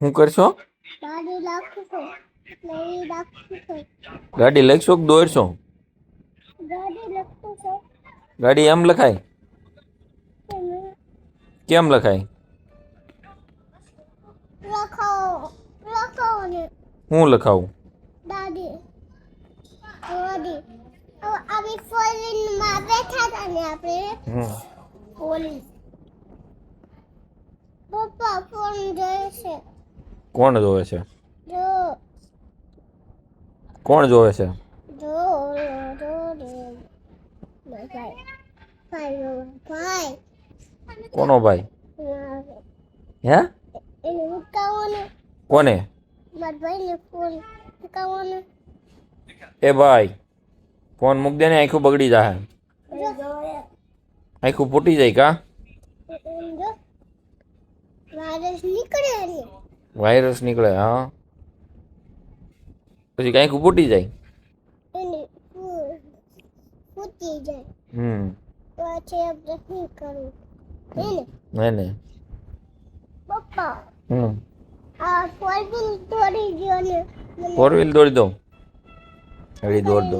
હું કરશો? ગાડી રાખું છું. નહીં રાખું છું. ગાડી લખશો કે દોડશો? ગાડી લખું છું. ગાડી એમ લખાય? કેમ લખાય? લખાવો લખાવો ને હું લખાવું? દાદી દાદી આવી ફોરેનમાં બેઠા હતા ને આપણે પોલીસ પપ્પા ફોન જોઈ છે. કોણ જોવે છે? જો કોણ જોવે છે? જો જો ભાઈ ભાઈ ભાઈ કોનો ભાઈ? હે? એને ઉકાવો ને કોને? મારા ભાઈને ફોન ઉકાવો ને. એ ભાઈ ફોન મૂક દે ને, આખું બગડી જાય. આખું ફૂટી જાય કા? વાયરસ નીકળે ને. વાયરસ નીકળે? હા. પછી આખું ફૂટી જાય? એને ફૂટી જાય. પછી આપણે શું કરવું એને? પપ્પા આ ફોર વ્હીલ દોડી ગયો ને. ફોર વ્હીલ દોડી દો. દોડ દો.